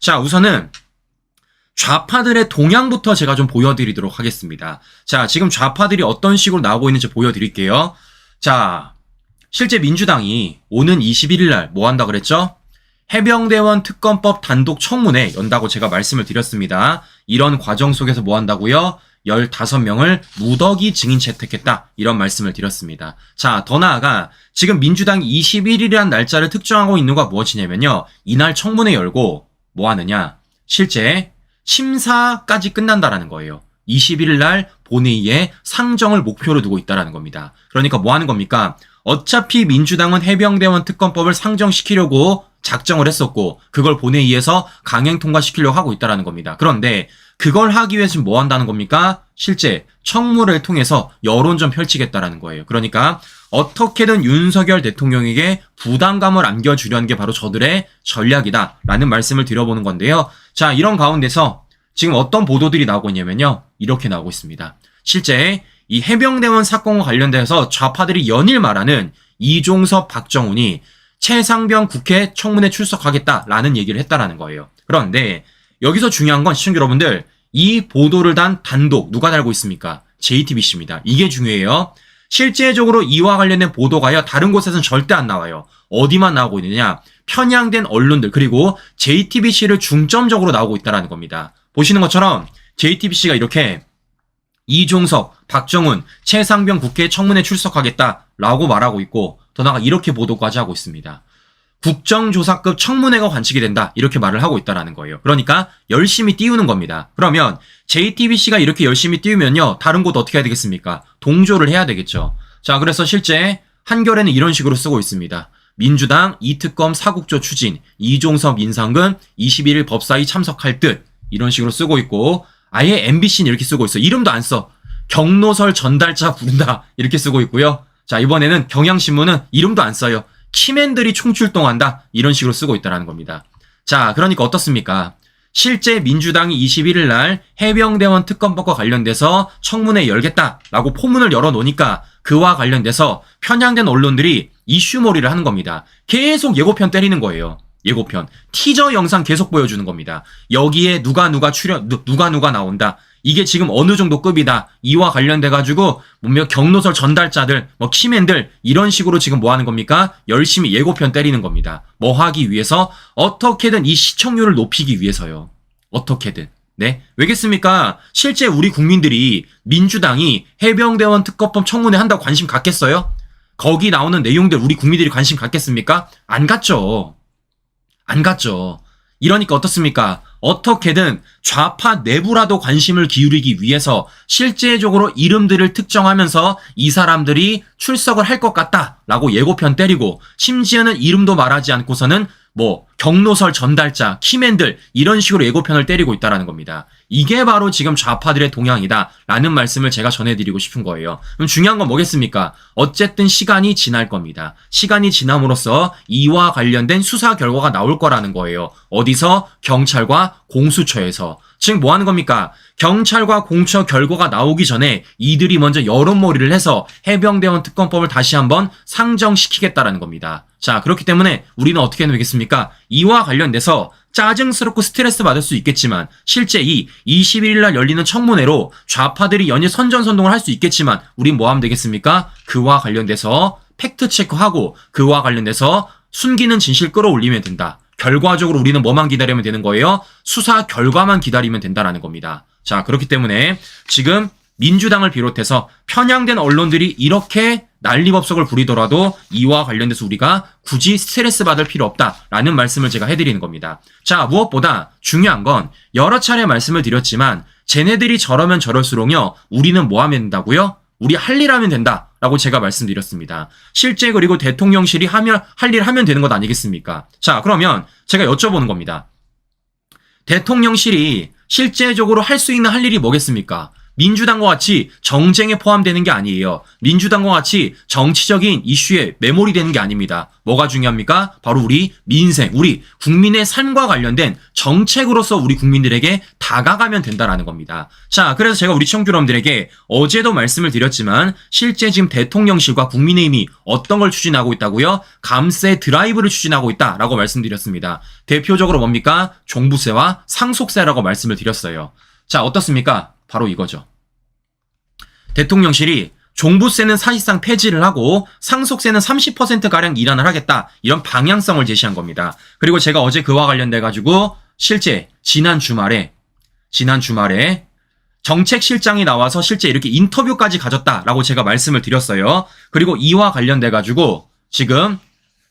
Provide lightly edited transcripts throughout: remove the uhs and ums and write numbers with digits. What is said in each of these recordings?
자, 우선은 좌파들의 동향부터 제가 좀 보여드리도록 하겠습니다. 자, 지금 좌파들이 어떤 식으로 나오고 있는지 보여드릴게요. 자, 실제 민주당이 오는 21일 날 뭐 한다 그랬죠? 해병대원 특검법 단독 청문회 연다고 제가 말씀을 드렸습니다. 이런 과정 속에서 뭐 한다고요? 15명을 무더기 증인 채택했다. 이런 말씀을 드렸습니다. 자, 더 나아가 지금 민주당이 21일이라는 날짜를 특정하고 있는 거 무엇이냐면요. 이날 청문회 열고 뭐 하느냐? 실제 심사까지 끝난다라는 거예요. 21일 날 본회의에 상정을 목표로 두고 있다라는 겁니다. 그러니까 뭐 하는 겁니까? 어차피 민주당은 해병대원 특검법을 상정시키려고 작정을 했었고 그걸 본회의에서 강행 통과시키려고 하고 있다라는 겁니다. 그런데 그걸 하기 위해서 뭐 한다는 겁니까? 실제 청문회를 통해서 여론전 펼치겠다라는 거예요. 그러니까 어떻게든 윤석열 대통령에게 부담감을 안겨주려는 게 바로 저들의 전략이다라는 말씀을 드려보는 건데요. 자, 이런 가운데서 지금 어떤 보도들이 나오고 있냐면요. 이렇게 나오고 있습니다. 실제 이 해병대원 사건과 관련돼서 좌파들이 연일 말하는 이종섭, 박정훈이 최상병 국회 청문회 출석하겠다라는 얘기를 했다라는 거예요. 그런데 여기서 중요한 건 시청자 여러분들, 이 보도를 단 단독 누가 달고 있습니까? JTBC입니다. 이게 중요해요. 실제적으로 이와 관련된 보도가요, 다른 곳에서는 절대 안 나와요. 어디만 나오고 있느냐? 편향된 언론들, 그리고 JTBC를 중점적으로 나오고 있다는 겁니다. 보시는 것처럼 JTBC가 이렇게 이종석, 박정훈, 최상병 국회 청문회 출석하겠다라고 말하고 있고, 더 나아가 이렇게 보도까지 하고 있습니다. 국정조사급 청문회가 관측이 된다, 이렇게 말을 하고 있다는 거예요. 그러니까 열심히 띄우는 겁니다. 그러면 JTBC가 이렇게 열심히 띄우면요, 다른 곳 어떻게 해야 되겠습니까? 동조를 해야 되겠죠. 자, 그래서 실제 한겨레는 이런 식으로 쓰고 있습니다. 민주당 이특검 사국조 추진, 이종섭, 인상근 21일 법사위 참석할 듯, 이런 식으로 쓰고 있고, 아예 MBC는 이렇게 쓰고 있어. 이름도 안 써. 경로설 전달자 부른다, 이렇게 쓰고 있고요. 자, 이번에는 경향신문은 이름도 안 써요. 키맨들이 총출동한다, 이런 식으로 쓰고 있다는 겁니다. 자, 그러니까 어떻습니까? 실제 민주당이 21일 날 해병대원 특검법과 관련돼서 청문회 열겠다라고 포문을 열어놓으니까 그와 관련돼서 편향된 언론들이 이슈몰이를 하는 겁니다. 계속 예고편 때리는 거예요. 예고편. 티저 영상 계속 보여주는 겁니다. 여기에 누가 나온다. 이게 지금 어느 정도 급이다. 이와 관련돼가지고, 뭐, 경로설 전달자들, 뭐, 키맨들, 이런 식으로 지금 뭐 하는 겁니까? 열심히 예고편 때리는 겁니다. 뭐 하기 위해서? 어떻게든 이 시청률을 높이기 위해서요. 어떻게든. 네? 왜겠습니까? 실제 우리 국민들이 민주당이 해병대원 특검법 청문회 한다고 관심 갖겠어요? 거기 나오는 내용들 우리 국민들이 관심 갖겠습니까? 안 갖죠. 안 갔죠. 이러니까 어떻습니까? 어떻게든 좌파 내부라도 관심을 기울이기 위해서 실제적으로 이름들을 특정하면서 이 사람들이 출석을 할 것 같다라고 예고편 때리고, 심지어는 이름도 말하지 않고서는 뭐 경로설 전달자, 키맨들, 이런 식으로 예고편을 때리고 있다는 겁니다. 이게 바로 지금 좌파들의 동향이다라는 말씀을 제가 전해드리고 싶은 거예요. 그럼 중요한 건 뭐겠습니까? 어쨌든 시간이 지날 겁니다. 시간이 지남으로써 이와 관련된 수사 결과가 나올 거라는 거예요. 어디서? 경찰과 공수처에서. 즉 뭐 하는 겁니까? 경찰과 공수처 결과가 나오기 전에 이들이 먼저 여론몰이를 해서 해병대원 특검법을 다시 한번 상정시키겠다라는 겁니다. 자, 그렇기 때문에 우리는 어떻게 해야 되겠습니까? 이와 관련돼서 짜증스럽고 스트레스 받을 수 있겠지만, 실제 이 21일 날 열리는 청문회로 좌파들이 연일 선전선동을 할 수 있겠지만, 우린 뭐 하면 되겠습니까? 그와 관련돼서 팩트체크하고 그와 관련돼서 숨기는 진실 끌어올리면 된다. 결과적으로 우리는 뭐만 기다리면 되는 거예요? 수사 결과만 기다리면 된다라는 겁니다. 자, 그렇기 때문에 지금 민주당을 비롯해서 편향된 언론들이 이렇게 난리법석을 부리더라도 이와 관련돼서 우리가 굳이 스트레스 받을 필요 없다라는 말씀을 제가 해드리는 겁니다. 자, 무엇보다 중요한 건 여러 차례 말씀을 드렸지만, 쟤네들이 저러면 저럴수록요, 우리는 뭐 하면 된다고요? 우리 할 일 하면 된다라고 제가 말씀드렸습니다. 실제 그리고 대통령실이 할 일 하면 되는 것 아니겠습니까? 자, 그러면 제가 여쭤보는 겁니다. 대통령실이 실제적으로 할 수 있는 할 일이 뭐겠습니까? 민주당과 같이 정쟁에 포함되는 게 아니에요. 민주당과 같이 정치적인 이슈에 메모리 되는 게 아닙니다. 뭐가 중요합니까? 바로 우리 민생, 우리 국민의 삶과 관련된 정책으로서 우리 국민들에게 다가가면 된다라는 겁니다. 자, 그래서 제가 우리 시청자 여러분들에게 어제도 말씀을 드렸지만 실제 지금 대통령실과 국민의힘이 어떤 걸 추진하고 있다고요? 감세 드라이브를 추진하고 있다라고 말씀드렸습니다. 대표적으로 뭡니까? 종부세와 상속세라고 말씀을 드렸어요. 자, 어떻습니까? 바로 이거죠. 대통령실이 종부세는 사실상 폐지를 하고 상속세는 30%가량 인하를 하겠다. 이런 방향성을 제시한 겁니다. 그리고 제가 어제 그와 관련돼 가지고 실제 지난 주말에 정책실장이 나와서 실제 이렇게 인터뷰까지 가졌다라고 제가 말씀을 드렸어요. 그리고 이와 관련돼 가지고 지금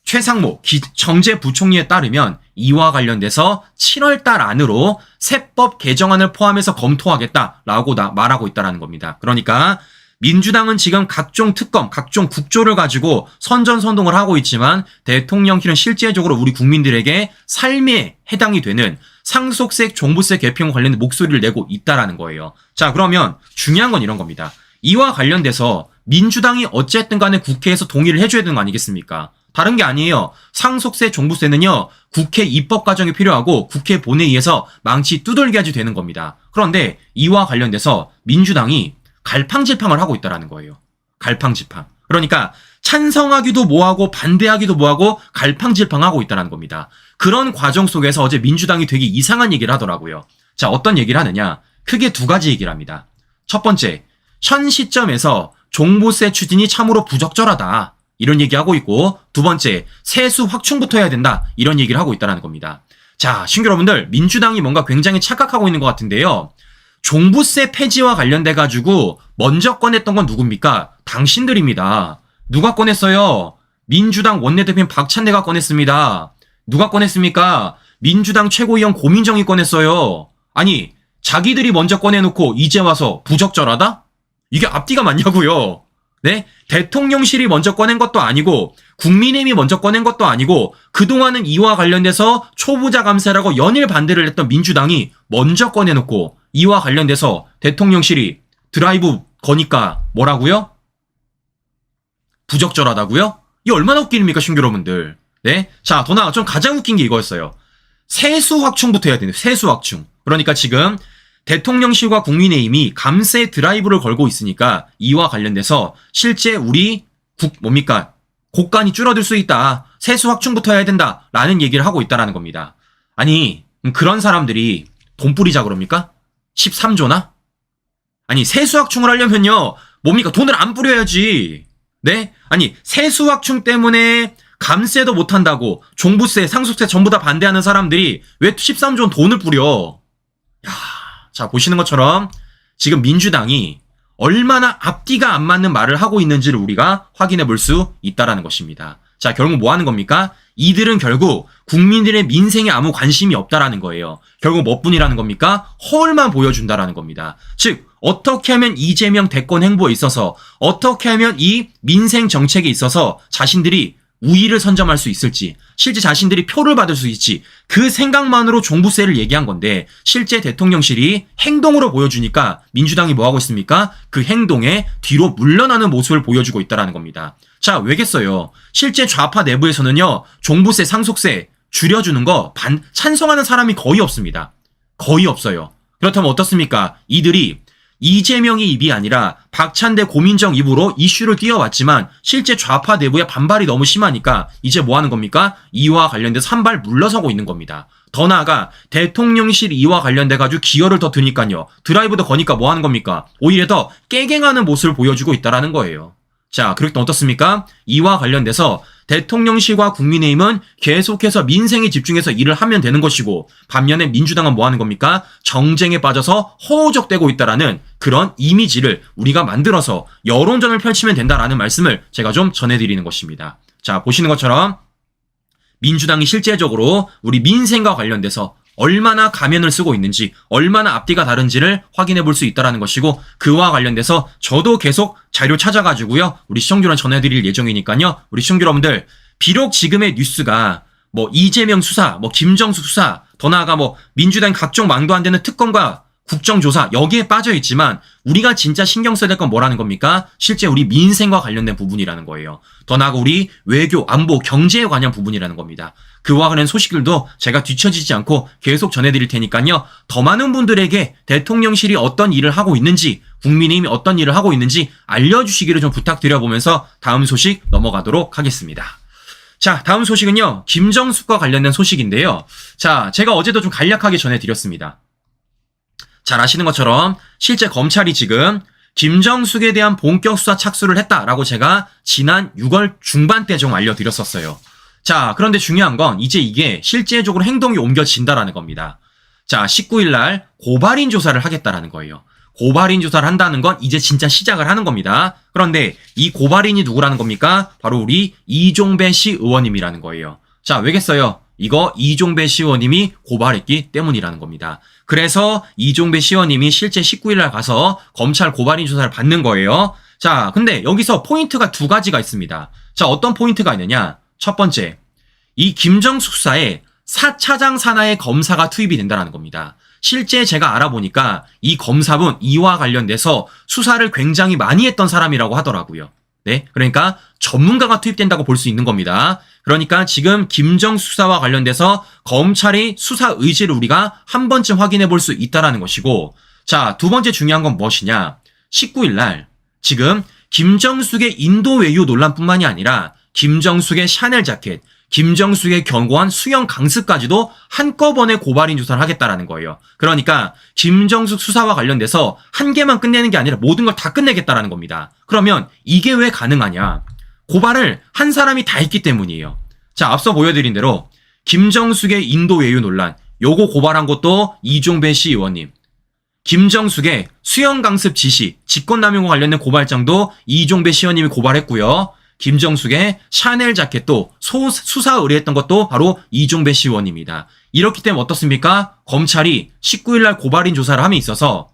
최상목 정제부총리에 따르면 이와 관련돼서 7월 달 안으로 세법 개정안을 포함해서 검토하겠다라고 말하고 있다는 겁니다. 그러니까 민주당은 지금 각종 특검, 각종 국조를 가지고 선전선동을 하고 있지만 대통령실은 실제적으로 우리 국민들에게 삶에 해당이 되는 상속세, 종부세 개편 관련된 목소리를 내고 있다라는 거예요. 자, 그러면 중요한 건 이런 겁니다. 이와 관련돼서 민주당이 어쨌든 간에 국회에서 동의를 해줘야 되는 거 아니겠습니까? 다른 게 아니에요. 상속세, 종부세는요, 국회 입법 과정이 필요하고 국회 본회의에서 망치 두들겨야지 되는 겁니다. 그런데 이와 관련돼서 민주당이 갈팡질팡을 하고 있다는 거예요. 갈팡질팡. 그러니까 찬성하기도 뭐하고 반대하기도 뭐하고 갈팡질팡하고 있다는 겁니다. 그런 과정 속에서 어제 민주당이 되게 이상한 얘기를 하더라고요. 자, 어떤 얘기를 하느냐? 크게 두 가지 얘기를 합니다. 첫 번째, 현 시점에서 종부세 추진이 참으로 부적절하다. 이런 얘기하고 있고, 두 번째, 세수 확충부터 해야 된다. 이런 얘기를 하고 있다는 겁니다. 자, 시청자 여러분들, 민주당이 뭔가 굉장히 착각하고 있는 것 같은데요. 종부세 폐지와 관련돼 가지고 먼저 꺼냈던 건 누굽니까? 당신들입니다. 누가 꺼냈어요? 민주당 원내대표인 박찬대가 꺼냈습니다. 누가 꺼냈습니까? 민주당 최고위원 고민정이 꺼냈어요. 아니, 자기들이 먼저 꺼내놓고 이제 와서 부적절하다? 이게 앞뒤가 맞냐고요? 네? 대통령실이 먼저 꺼낸 것도 아니고 국민의힘이 먼저 꺼낸 것도 아니고 그동안은 이와 관련돼서 초부자 감세라고 연일 반대를 했던 민주당이 먼저 꺼내놓고 이와 관련돼서 대통령실이 드라이브 거니까 뭐라고요? 부적절하다고요? 이게 얼마나 웃긴 일입니까, 시청자 여러분들. 네? 자, 더 나아 좀 가장 웃긴 게 이거였어요. 세수 확충부터 해야 되는데, 세수 확충. 그러니까 지금 대통령실과 국민의힘이 감세 드라이브를 걸고 있으니까 이와 관련돼서 실제 우리 고간이 줄어들 수 있다. 세수 확충부터 해야 된다. 라는 얘기를 하고 있다라는 겁니다. 아니, 그런 사람들이 돈 뿌리자 그럽니까? 13조나? 아니, 세수 확충을 하려면요. 뭡니까? 돈을 안 뿌려야지. 네? 아니, 세수 확충 때문에 감세도 못 한다고 종부세, 상속세 전부 다 반대하는 사람들이 왜 13조 돈을 뿌려? 야, 자, 보시는 것처럼 지금 민주당이 얼마나 앞뒤가 안 맞는 말을 하고 있는지를 우리가 확인해 볼 수 있다라는 것입니다. 자, 결국 뭐 하는 겁니까? 이들은 결국 국민들의 민생에 아무 관심이 없다라는 거예요. 결국 뭐뿐이라는 겁니까? 허울만 보여준다라는 겁니다. 즉, 어떻게 하면 이재명 대권 행보에 있어서 어떻게 하면 이 민생 정책에 있어서 자신들이 우위를 선점할 수 있을지, 실제 자신들이 표를 받을 수 있을지 그 생각만으로 종부세를 얘기한 건데 실제 대통령실이 행동으로 보여주니까 민주당이 뭐하고 있습니까? 그 행동에 뒤로 물러나는 모습을 보여주고 있다는 겁니다. 자, 왜겠어요? 실제 좌파 내부에서는요, 종부세, 상속세 줄여주는 거 찬성하는 사람이 거의 없습니다. 거의 없어요. 그렇다면 어떻습니까? 이들이 이재명의 입이 아니라 박찬대, 고민정 입으로 이슈를 띄워왔지만 실제 좌파 내부의 반발이 너무 심하니까 이제 뭐 하는 겁니까? 이와 관련돼서 한 발 물러서고 있는 겁니다. 더 나아가 대통령실 이와 관련돼가지고 기여를 더 드니까요. 드라이브도 거니까 뭐 하는 겁니까? 오히려 더 깨갱하는 모습을 보여주고 있다는 거예요. 자, 그렇게 어떻습니까? 이와 관련돼서 대통령실과 국민의힘은 계속해서 민생에 집중해서 일을 하면 되는 것이고 반면에 민주당은 뭐 하는 겁니까? 정쟁에 빠져서 허우적대고 있다라는 그런 이미지를 우리가 만들어서 여론전을 펼치면 된다라는 말씀을 제가 좀 전해드리는 것입니다. 자, 보시는 것처럼 민주당이 실제적으로 우리 민생과 관련돼서 얼마나 가면을 쓰고 있는지, 얼마나 앞뒤가 다른지를 확인해 볼 수 있다는 것이고 그와 관련돼서 저도 계속 자료 찾아가지고요. 우리 시청자들한테 전해드릴 예정이니까요. 우리 시청자 여러분들, 비록 지금의 뉴스가 뭐 이재명 수사, 뭐 김정수 수사, 더 나아가 뭐 민주당 각종 망도 안 되는 특검과 국정조사 여기에 빠져 있지만 우리가 진짜 신경 써야 될 건 뭐라는 겁니까? 실제 우리 민생과 관련된 부분이라는 거예요. 더 나아가 우리 외교, 안보, 경제에 관한 부분이라는 겁니다. 그와 관련 소식들도 제가 뒤처지지 않고 계속 전해드릴 테니까요. 더 많은 분들에게 대통령실이 어떤 일을 하고 있는지, 국민의힘이 어떤 일을 하고 있는지 알려주시기를 좀 부탁드려보면서 다음 소식 넘어가도록 하겠습니다. 자, 다음 소식은요. 김정숙과 관련된 소식인데요. 자, 제가 어제도 좀 간략하게 전해드렸습니다. 잘 아시는 것처럼 실제 검찰이 지금 김정숙에 대한 본격 수사 착수를 했다라고 제가 지난 6월 중반 때 좀 알려드렸었어요. 자, 그런데 중요한 건 이제 이게 실제적으로 행동이 옮겨진다라는 겁니다. 자, 19일 날 고발인 조사를 하겠다라는 거예요. 고발인 조사를 한다는 건 이제 진짜 시작을 하는 겁니다. 그런데 이 고발인이 누구라는 겁니까? 바로 우리 이종배 씨 의원님이라는 거예요. 자, 왜겠어요? 이거 이종배 씨 의원님이 고발했기 때문이라는 겁니다. 그래서 이종배 씨 의원님이 실제 19일 날 가서 검찰 고발인 조사를 받는 거예요. 자, 근데 여기서 포인트가 두 가지가 있습니다. 자, 어떤 포인트가 있느냐? 첫 번째, 이 김정숙 수사에 4차장 산하의 검사가 투입이 된다는 겁니다. 실제 제가 알아보니까 이 검사분 이와 관련돼서 수사를 굉장히 많이 했던 사람이라고 하더라고요. 네, 그러니까 전문가가 투입된다고 볼 수 있는 겁니다. 그러니까 지금 김정숙 수사와 관련돼서 검찰의 수사 의지를 우리가 한 번쯤 확인해 볼 수 있다는 것이고, 자, 두 번째 중요한 건 무엇이냐? 19일 날 지금 김정숙의 인도 외유 논란뿐만이 아니라 김정숙의 샤넬 자켓, 김정숙의 견고한 수영 강습까지도 한꺼번에 고발인 조사를 하겠다라는 거예요. 그러니까 김정숙 수사와 관련돼서 한 개만 끝내는 게 아니라 모든 걸 다 끝내겠다라는 겁니다. 그러면 이게 왜 가능하냐? 고발을 한 사람이 다 했기 때문이에요. 자, 앞서 보여드린 대로 김정숙의 인도 외유 논란, 요거 고발한 것도 이종배 씨 의원님. 김정숙의 수영 강습 지시, 직권남용과 관련된 고발장도 이종배 씨 의원님이 고발했고요. 김정숙의 샤넬 자켓도 수사 의뢰했던 것도 바로 이종배 씨 의원입니다. 이렇기 때문에 어떻습니까? 검찰이 19일 날 고발인 조사를 함에 있어서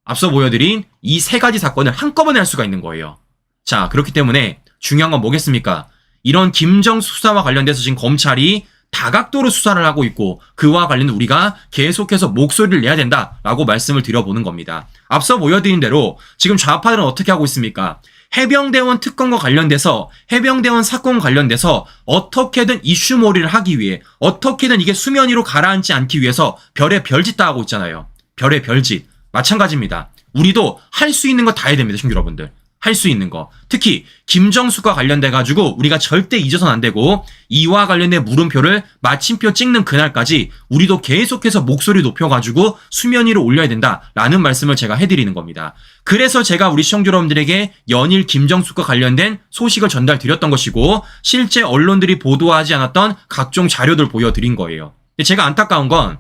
앞서 보여드린 이 세 가지 사건을 한꺼번에 할 수가 있는 거예요. 자, 그렇기 때문에 중요한 건 뭐겠습니까? 이런 김정숙 수사와 관련돼서 지금 검찰이 다각도로 수사를 하고 있고 그와 관련해 우리가 계속해서 목소리를 내야 된다라고 말씀을 드려보는 겁니다. 앞서 보여드린 대로 지금 좌파들은 어떻게 하고 있습니까? 해병대원 특검과 관련돼서 해병대원 사건 관련돼서 어떻게든 이슈몰이를 하기 위해 어떻게든 이게 수면 위로 가라앉지 않기 위해서 별의 별짓 다 하고 있잖아요. 별의 별짓. 마찬가지입니다. 우리도 할 수 있는 거 다 해야 됩니다. 친구 여러분들. 할 수 있는 거. 특히 김정숙과 관련돼가지고 우리가 절대 잊어서는 안 되고 이와 관련된 물음표를 마침표 찍는 그날까지 우리도 계속해서 목소리 높여가지고 수면 위로 올려야 된다라는 말씀을 제가 해드리는 겁니다. 그래서 제가 우리 시청자 여러분들에게 연일 김정숙과 관련된 소식을 전달드렸던 것이고 실제 언론들이 보도하지 않았던 각종 자료들 보여드린 거예요. 제가 안타까운 건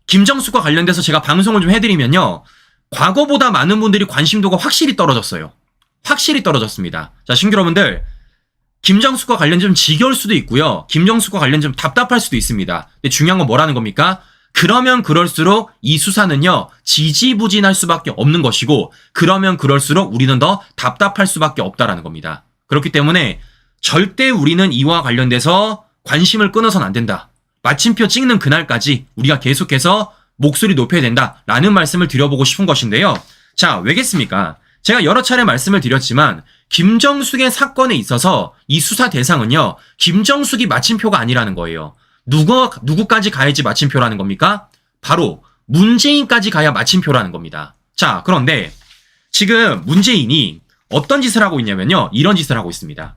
김정숙과 관련돼서 제가 방송을 좀 해드리면요. 과거보다 많은 분들이 관심도가 확실히 떨어졌어요. 확실히 떨어졌습니다. 자, 신규 여러분들, 김정숙과 관련 좀 지겨울 수도 있고요. 김정숙과 관련 좀 답답할 수도 있습니다. 근데 중요한 건 뭐라는 겁니까? 그러면 그럴수록 이 수사는요, 지지부진할 수밖에 없는 것이고, 그러면 그럴수록 우리는 더 답답할 수밖에 없다라는 겁니다. 그렇기 때문에 절대 우리는 이와 관련돼서 관심을 끊어서는 안 된다. 마침표 찍는 그날까지 우리가 계속해서 목소리 높여야 된다라는 말씀을 드려보고 싶은 것인데요. 자, 왜겠습니까? 제가 여러 차례 말씀을 드렸지만 김정숙의 사건에 있어서 이 수사 대상은요. 김정숙이 마침표가 아니라는 거예요. 누구까지 가야지 마침표라는 겁니까? 바로 문재인까지 가야 마침표라는 겁니다. 자, 그런데 지금 문재인이 어떤 짓을 하고 있냐면요. 이런 짓을 하고 있습니다.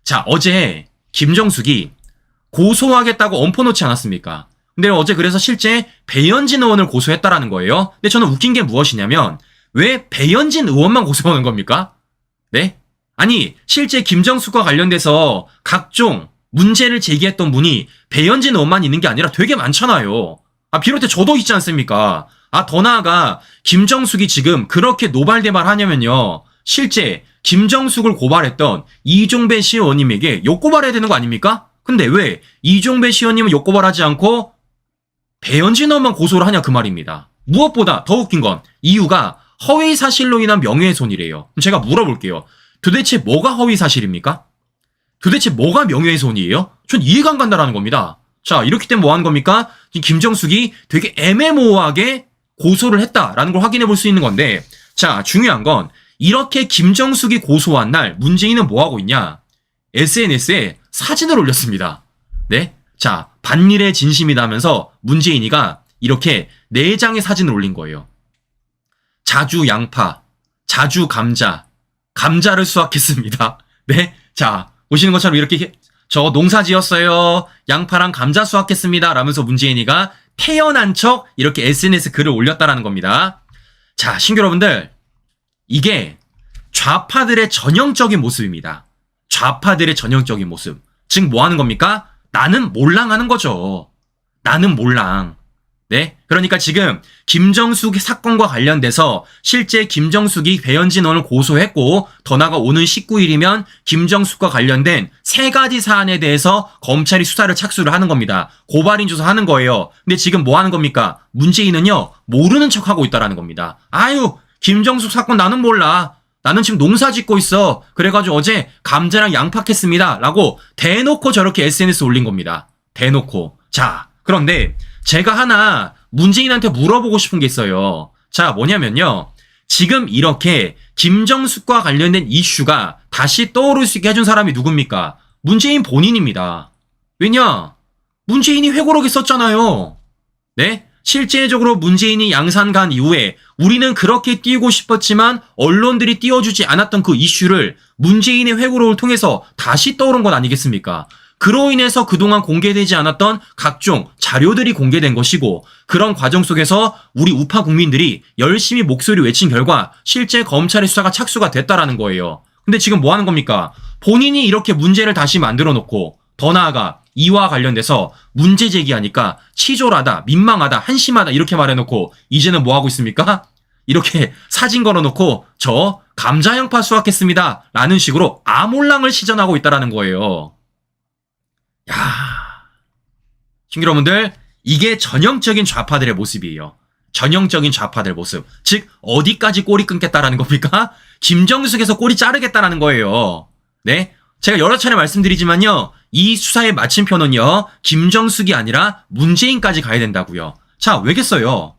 자, 어제 김정숙이 고소하겠다고 엄포 놓지 않았습니까? 근데 어제 그래서 실제 배현진 의원을 고소했다라는 거예요. 근데 저는 웃긴 게 무엇이냐면 왜 배현진 의원만 고소하는 겁니까? 네? 아니 실제 김정숙과 관련돼서 각종 문제를 제기했던 분이 배현진 의원만 있는 게 아니라 되게 많잖아요. 비롯해 저도 있지 않습니까? 더 나아가 김정숙이 지금 그렇게 노발대발하냐면요. 실제 김정숙을 고발했던 이종배 씨 의원님에게 욕고발해야 되는 거 아닙니까? 근데 왜 이종배 씨 의원님은 욕고발하지 않고 배현진 의원만 고소를 하냐 그 말입니다. 무엇보다 더 웃긴 건 이유가 허위사실로 인한 명예훼손이래요. 그럼 제가 물어볼게요. 도대체 뭐가 허위사실입니까? 도대체 뭐가 명예훼손이에요? 전 이해가 안 간다라는 겁니다. 자, 이렇기 때문에 뭐 하는 겁니까? 김정숙이 되게 애매모호하게 고소를 했다라는 걸 확인해 볼 수 있는 건데, 자, 중요한 건 이렇게 김정숙이 고소한 날 문재인은 뭐 하고 있냐? SNS에 사진을 올렸습니다. 네? 자, 반일의 진심이다 하면서 문재인이가 이렇게 4장의 사진을 올린 거예요. 자주 양파, 자주 감자, 감자를 수확했습니다. 네? 자, 보시는 것처럼 이렇게 저 농사 지었어요. 양파랑 감자 수확했습니다. 라면서 문재인이가 태연한 척 이렇게 SNS 글을 올렸다라는 겁니다. 자, 신규 여러분들, 이게 좌파들의 전형적인 모습입니다. 좌파들의 전형적인 모습. 즉 뭐 하는 겁니까? 나는 몰랑하는 거죠. 나는 몰랑. 네? 그러니까 지금 김정숙 사건과 관련돼서 실제 김정숙이 배현진 의원을 고소했고, 더 나아가 오는 19일이면 김정숙과 관련된 3가지 사안에 대해서 검찰이 수사를 착수를 하는 겁니다. 고발인 조사하는 거예요. 근데 지금 뭐 하는 겁니까? 문재인은요, 모르는 척하고 있다라는 겁니다. 아유, 김정숙 사건 나는 몰라. 나는 지금 농사 짓고 있어. 그래가지고 어제 감자랑 양파 캤습니다. 라고 대놓고 저렇게 SNS 올린 겁니다. 대놓고. 자, 그런데 제가 하나 문재인한테 물어보고 싶은 게 있어요. 자, 뭐냐면요. 지금 이렇게 김정숙과 관련된 이슈가 다시 떠오를 수 있게 해준 사람이 누굽니까? 문재인 본인입니다. 왜냐? 문재인이 회고록에 썼잖아요. 네? 실제적으로 문재인이 양산 간 이후에 우리는 그렇게 띄우고 싶었지만 언론들이 띄워주지 않았던 그 이슈를 문재인의 회고록을 통해서 다시 떠오른 것 아니겠습니까? 그로 인해서 그동안 공개되지 않았던 각종 자료들이 공개된 것이고, 그런 과정 속에서 우리 우파 국민들이 열심히 목소리 외친 결과 실제 검찰의 수사가 착수가 됐다라는 거예요. 근데 지금 뭐 하는 겁니까? 본인이 이렇게 문제를 다시 만들어 놓고, 더 나아가 이와 관련돼서 문제 제기하니까 치졸하다, 민망하다, 한심하다 이렇게 말해놓고 이제는 뭐 하고 있습니까? 이렇게 사진 걸어놓고 저 감자 양파 수확했습니다 라는 식으로 아몰랑을 시전하고 있다라는 거예요. 야, 신규 여러분들, 이게 전형적인 좌파들의 모습이에요. 전형적인 좌파들 모습. 즉 어디까지 꼬리 끊겠다라는 겁니까? 김정숙에서 꼬리 자르겠다라는 거예요. 네? 제가 여러 차례 말씀드리지만요, 이 수사의 마침표는요, 김정숙이 아니라 문재인까지 가야 된다고요. 자, 왜겠어요?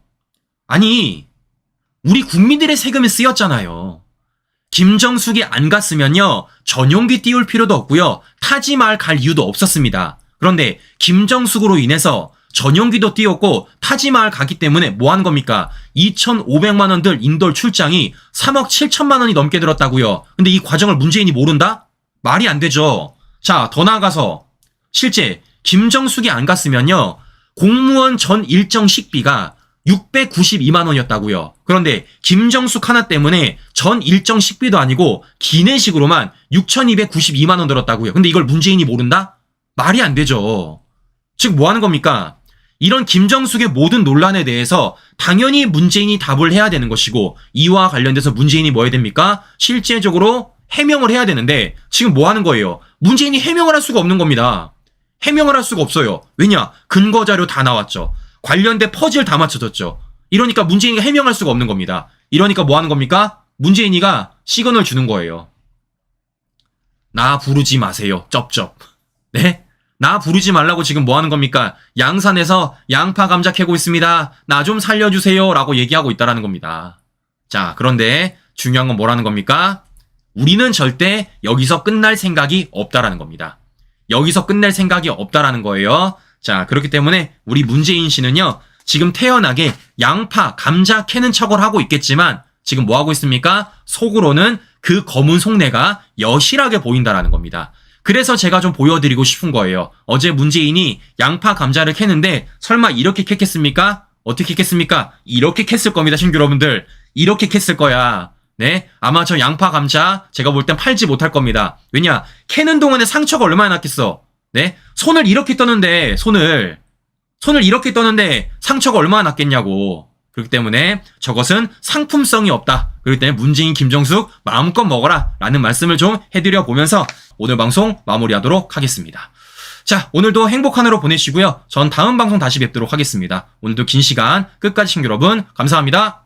아니, 우리 국민들의 세금이 쓰였잖아요. 김정숙이 안 갔으면요, 전용기 띄울 필요도 없고요, 타지마을 갈 이유도 없었습니다. 그런데 김정숙으로 인해서 전용기도 띄웠고 타지마을 가기 때문에 뭐 하는 겁니까? 2,500만 원들 인돌 출장이 3억 7천만 원이 넘게 들었다고요. 근데 이 과정을 문재인이 모른다? 말이 안 되죠. 자, 더 나아가서 실제 김정숙이 안 갔으면요, 공무원 전 일정 식비가 692만 원이었다고요. 그런데 김정숙 하나 때문에 전 일정 식비도 아니고 기내식으로만 6,292만 원 들었다고요. 근데 이걸 문재인이 모른다? 말이 안 되죠. 즉 뭐 하는 겁니까? 이런 김정숙의 모든 논란에 대해서 당연히 문재인이 답을 해야 되는 것이고, 이와 관련돼서 문재인이 뭐 해야 됩니까? 실제적으로 해명을 해야 되는데 지금 뭐 하는 거예요? 문재인이 해명을 할 수가 없는 겁니다. 해명을 할 수가 없어요. 왜냐? 근거 자료 다 나왔죠. 관련된 퍼즐 다 맞춰졌죠. 이러니까 문재인이가 해명할 수가 없는 겁니다. 이러니까 뭐 하는 겁니까? 문재인이가 시그널 주는 거예요. 나 부르지 마세요. 쩝쩝. 네? 나 부르지 말라고 지금 뭐 하는 겁니까? 양산에서 양파 감자 캐고 있습니다. 나 좀 살려주세요. 라고 얘기하고 있다라는 겁니다. 자, 그런데 중요한 건 뭐라는 겁니까? 우리는 절대 여기서 끝날 생각이 없다라는 겁니다. 여기서 끝낼 생각이 없다라는 거예요. 자, 그렇기 때문에 우리 문재인 씨는요, 지금 태연하게 양파, 감자 캐는 척을 하고 있겠지만 지금 뭐 하고 있습니까? 속으로는 그 검은 속내가 여실하게 보인다라는 겁니다. 그래서 제가 좀 보여드리고 싶은 거예요. 어제 문재인이 양파, 감자를 캐는데 설마 이렇게 캤겠습니까? 어떻게 캤습니까? 이렇게 캤을 겁니다, 신규 여러분들. 이렇게 캤을 거야. 네? 아마 저 양파, 감자 제가 볼 땐 팔지 못할 겁니다. 왜냐? 캐는 동안에 상처가 얼마나 났겠어. 네? 손을 이렇게 떠는데 손을 이렇게 떠는데 상처가 얼마나 났겠냐고. 그렇기 때문에 저것은 상품성이 없다. 그렇기 때문에 문재인, 김정숙 마음껏 먹어라 라는 말씀을 좀 해드려 보면서 오늘 방송 마무리하도록 하겠습니다. 자, 오늘도 행복한 하루 보내시고요. 전 다음 방송 다시 뵙도록 하겠습니다. 오늘도 긴 시간 끝까지 시청해 주신 여러분 감사합니다.